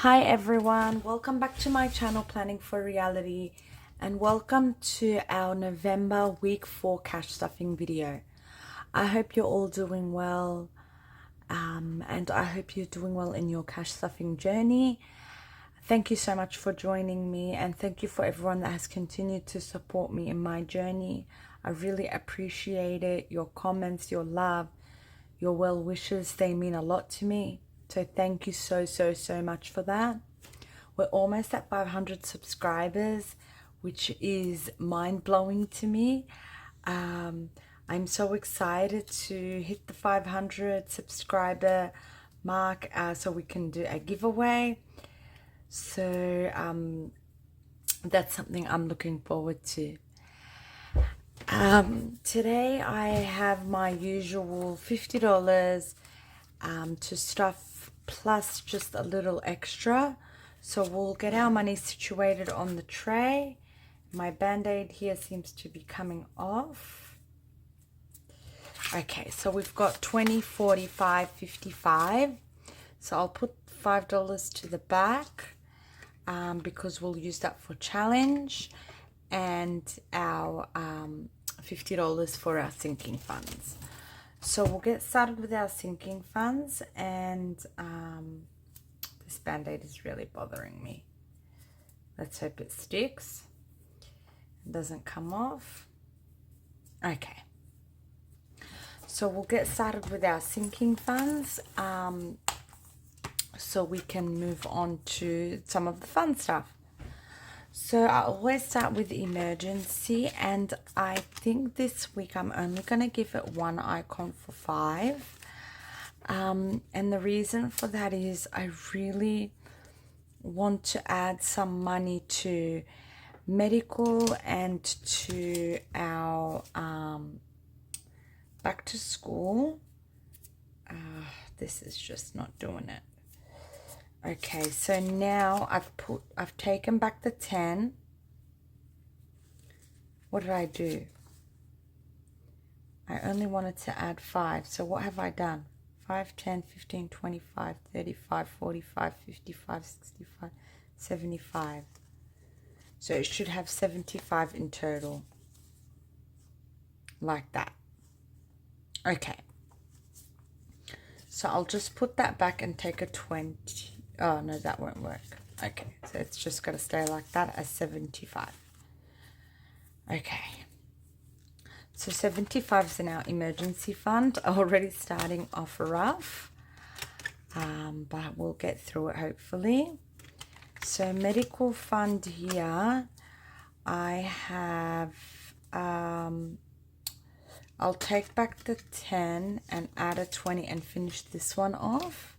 Hi everyone, welcome back to my channel Planning for Reality, and welcome to our November week 4 cash stuffing video. I hope you're all doing well, and I hope you're doing well in your cash stuffing journey. Thank you so much for joining me, and thank you for everyone that has continued to support me in my journey. I really appreciate it. Your comments, your love, your well wishes, they mean a lot to me. So thank you so much for that. We're almost at 500 subscribers, which is mind-blowing to me. I'm so excited to hit the 500 subscriber mark so we can do a giveaway. So that's something I'm looking forward to. Today I have my usual $50 to stuff plus just a little extra. So we'll get our money situated on the tray. My band-aid here seems to be coming off. Okay, so we've got 20, 45, 55. So I'll put $5 to the back because we'll use that for challenge, and our $50 for our sinking funds. So we'll get started with our sinking funds, and this band-aid is really bothering me. Let's hope it sticks. It doesn't come off. Okay. So we'll get started with our sinking funds so we can move on to some of the fun stuff. So I always start with emergency, and I think this week I'm only going to give it one icon for 5. And the reason for that is I really want to add some money to medical and to our back to school. This is just not doing it. Okay, so now I've taken back the 10. What did I do? I only wanted to add 5. So what have I done? 5, 10, 15, 25, 35, 45, 55, 65, 75. So it should have 75 in total. Like that. Okay. So I'll just put that back and take a 20. Oh, no, that won't work. Okay, so it's just got to stay like that as 75. Okay. So 75 is in our emergency fund. Already starting off rough. But we'll get through it hopefully. So medical fund here, I have... I'll take back the 10 and add a 20 and finish this one off.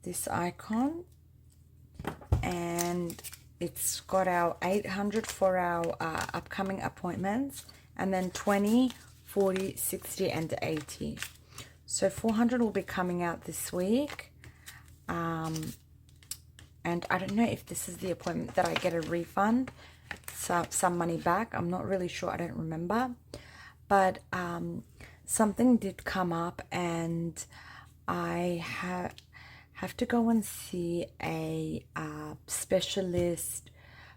This icon, and it's got our 800 for our upcoming appointments, and then 20, 40, 60 and 80. So 400 will be coming out this week, and I don't know if this is the appointment that I get a refund, some money back. I'm not really sure, I don't remember, but something did come up, and I have to go and see a specialist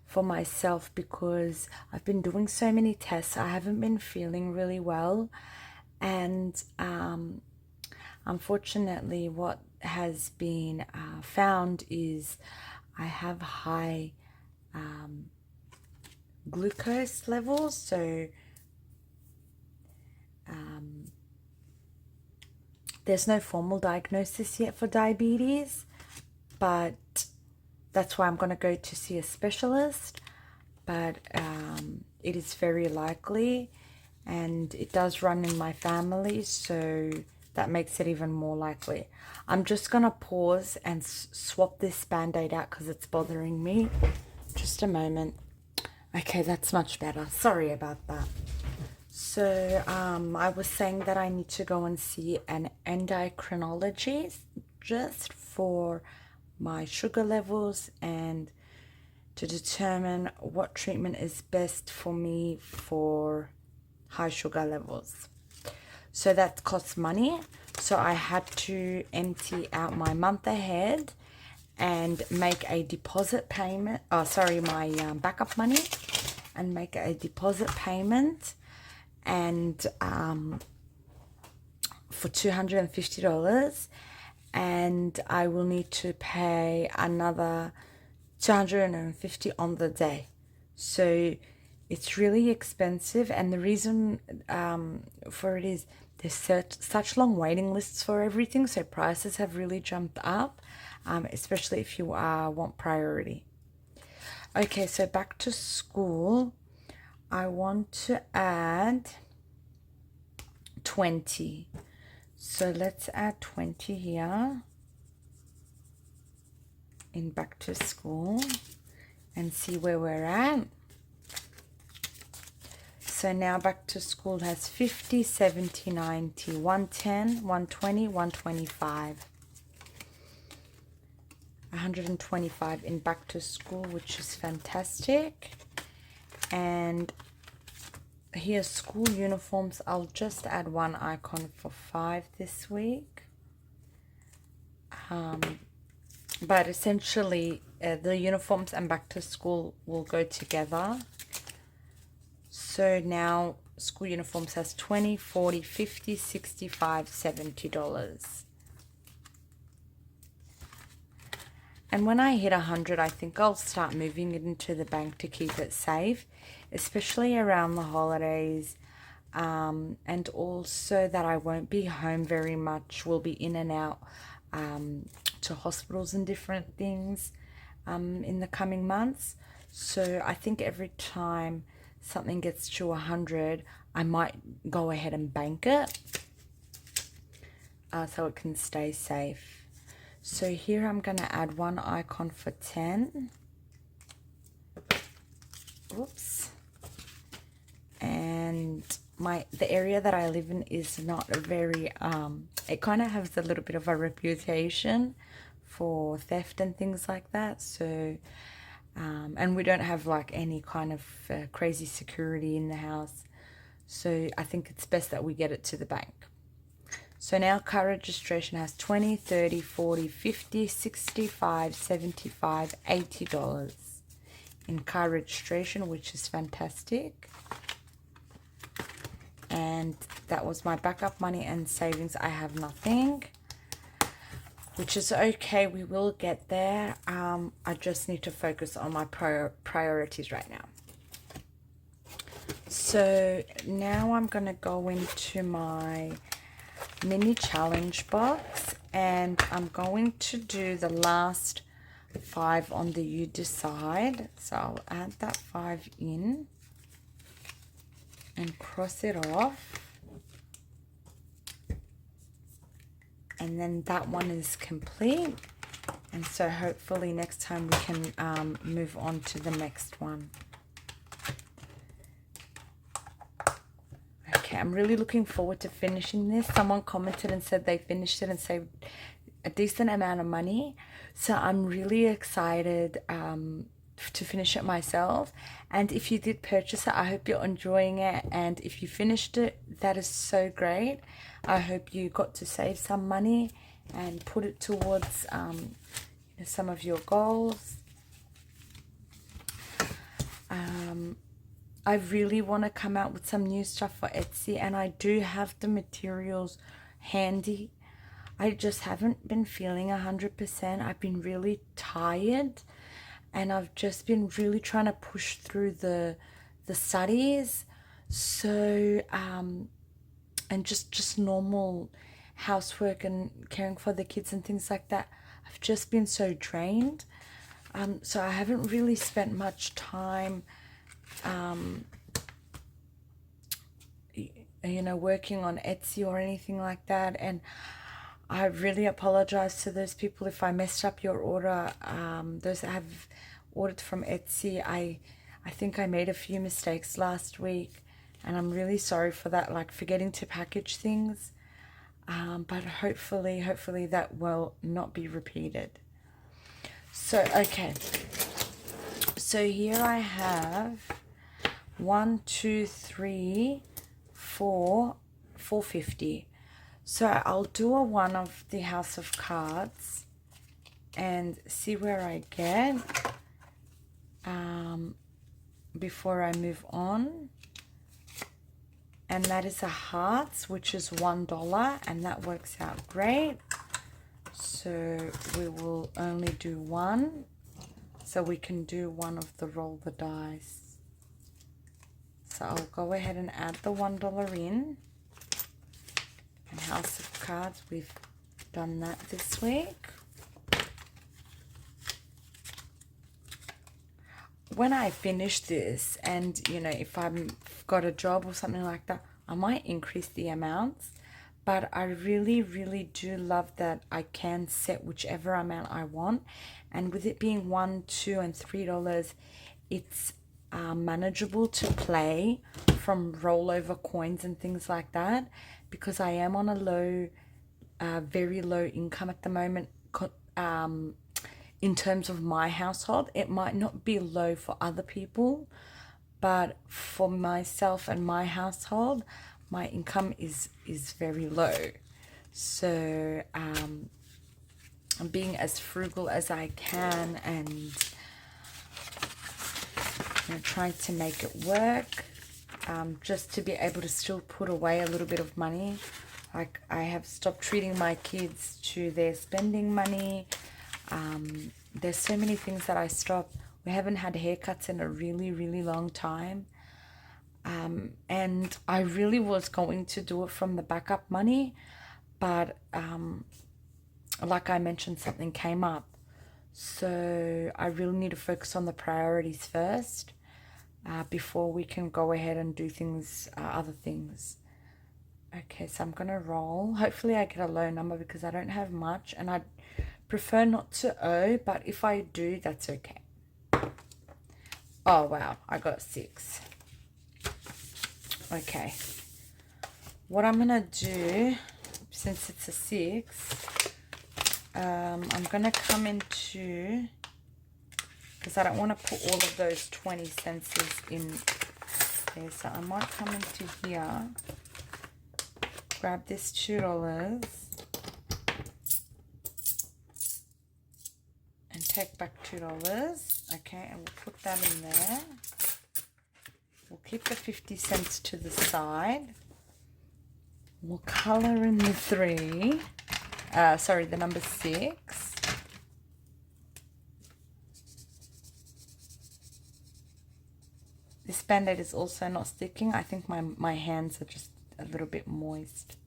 for myself because I've been doing so many tests. I haven't been feeling really well, and unfortunately what has been found is I have high glucose levels. So there's no formal diagnosis yet for diabetes, but that's why I'm going to go to see a specialist. But it is very likely, and it does run in my family, so that makes it even more likely. I'm just going to pause and swap this band-aid out because it's bothering me. Just a moment. Okay, that's much better. Sorry about that. So I was saying that I need to go and see an endocrinologist just for my sugar levels and to determine what treatment is best for me for high sugar levels. So that costs money. So I had to empty out my month ahead and make a deposit payment. Oh, sorry, my backup money, and make a deposit payment, and for $250, and I will need to pay another $250 on the day. So it's really expensive, and the reason for it is there's such long waiting lists for everything, so prices have really jumped up, especially if you want priority. Okay, so back to school, I want to add 20. So let's add 20 here in back to school and see where we're at. So now back to school has 50, 70, 90, 110, 120, 125. 125 in back to school, which is fantastic. And here, school uniforms, I'll just add one icon for 5 this week. But essentially, the uniforms and back to school will go together. So now school uniforms has 20, 40, 50, 65, $70. And when I hit 100, I think I'll start moving it into the bank to keep it safe, especially around the holidays, and also that I won't be home very much. We'll be in and out to hospitals and different things in the coming months. So I think every time something gets to 100, I might go ahead and bank it so it can stay safe. So here I'm going to add one icon for 10. Oops. And the area that I live in is not very, it kind of has a little bit of a reputation for theft and things like that. So, and we don't have like any kind of crazy security in the house. So I think it's best that we get it to the bank. So now car registration has 20, 30, 40, 50, 65, 75, $80 in car registration, which is fantastic. And that was my backup money and savings. I have nothing, which is okay. We will get there. I just need to focus on my priorities right now. So now I'm going to go into my mini challenge box, and I'm going to do the last 5 on the You Decide. So I'll add that 5 in and cross it off, and then that one is complete. And so hopefully next time we can move on to the next one. Okay, I'm really looking forward to finishing this. Someone commented and said they finished it and saved a decent amount of money. So I'm really excited to finish it myself. And if you did purchase it, I hope you're enjoying it. And if you finished it, that is so great. I hope you got to save some money and put it towards some of your goals. I really want to come out with some new stuff for Etsy, and I do have the materials handy. I just haven't been feeling 100%. I've been really tired, and I've just been really trying to push through the studies. So and just normal housework and caring for the kids and things like that. I've just been so drained. So I haven't really spent much time working on Etsy or anything like that. And I really apologize to those people if I messed up your order. Those that have ordered from Etsy, I think I made a few mistakes last week, and I'm really sorry for that, like forgetting to package things. But hopefully that will not be repeated. So, okay. So here I have 1, 2, 3, 4, 450. So I'll do a one of the House of Cards, and see where I get before I move on. And that is a hearts, which is $1, and that works out great. So we will only do one, so we can do one of the roll the dice. So I'll go ahead and add the $1 in. And House of Cards, we've done that this week. When I finish this, and you know, if I've got a job or something like that, I might increase the amounts. But I really, really do love that I can set whichever amount I want. And with it being $1, $2, and $3, it's manageable to play from rollover coins and things like that, because I am on a low, very low income at the moment. In terms of my household, it might not be low for other people, but for myself and my household, my income is very low. So I'm being as frugal as I can, and you know, trying to make it work, just to be able to still put away a little bit of money. Like, I have stopped treating my kids to their spending money. There's so many things that I stopped. We haven't had haircuts in a really, really long time. And I really was going to do it from the backup money, but like I mentioned, something came up. So I really need to focus on the priorities first, before we can go ahead and do things, other things. Okay, so I'm going to roll. Hopefully I get a low number because I don't have much, and I prefer not to owe, but if I do, that's okay. Oh, wow, I got 6. Okay. What I'm going to do, since it's a 6, I'm going to come into, because I don't want to put all of those 20 cents in there, so I might come into here, grab this $2, and take back $2. Okay, and we'll put that in there. We'll keep the 50 cents to the side. We'll color in the 3. Sorry, the number 6. This Band-Aid is also not sticking. I think my hands are just a little bit moist.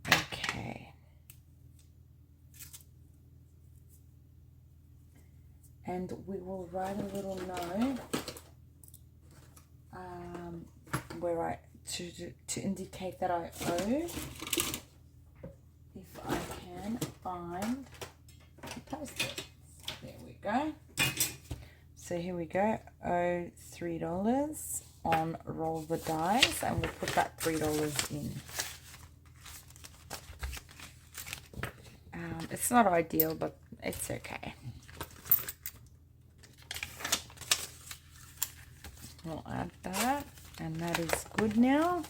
Okay. And we will write a little note where to indicate that I owe, if I can find the post-it. There we go. So here we go, owe $3 on roll the dice, and we'll put that $3 in. It's not ideal, but it's okay. We'll add that, and that is good now.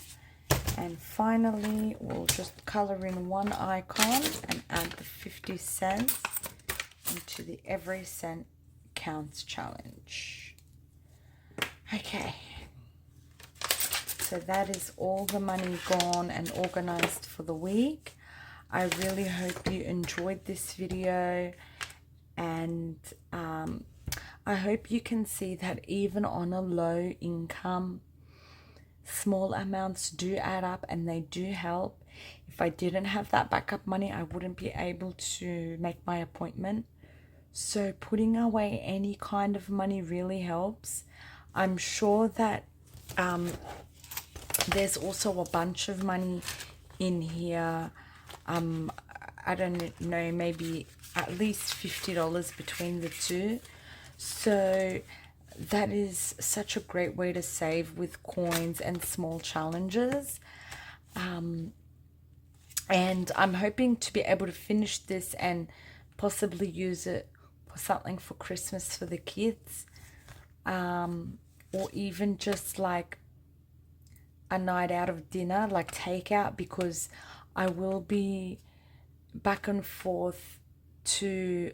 And finally, we'll just color in one icon and add the 50 cents into the Every Cent Counts challenge. Okay, so that is all the money gone and organized for the week. I really hope you enjoyed this video, and I hope you can see that even on a low income, small amounts do add up and they do help. If I didn't have that backup money, I wouldn't be able to make my appointment. So putting away any kind of money really helps. I'm sure that there's also a bunch of money in here. I don't know, maybe at least $50 between the two. So that is such a great way to save with coins and small challenges. And I'm hoping to be able to finish this and possibly use it for something for Christmas for the kids, or even just like a night out of dinner, like takeout, because I will be back and forth to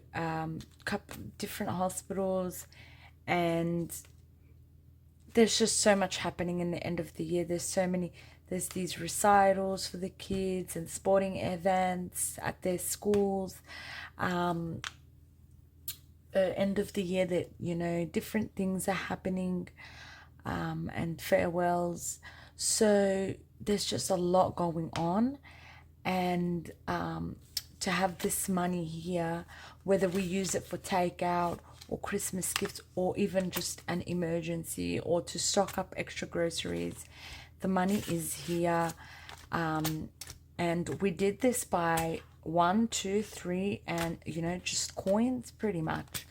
different hospitals, and there's just so much happening in the end of the year. There's these recitals for the kids and sporting events at their schools. End of the year, that, you know, different things are happening, and farewells. So there's just a lot going on, and to have this money here, whether we use it for takeout or Christmas gifts or even just an emergency or to stock up extra groceries, the money is here. And we did this by 1, 2, 3, and, you know, just coins pretty much.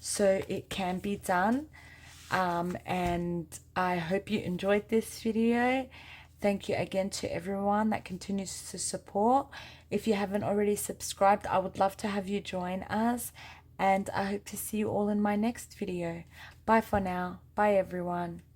So it can be done. And I hope you enjoyed this video. Thank you again to everyone that continues to support. If you haven't already subscribed, I would love to have you join us, and I hope to see you all in my next video. Bye for now. Bye everyone.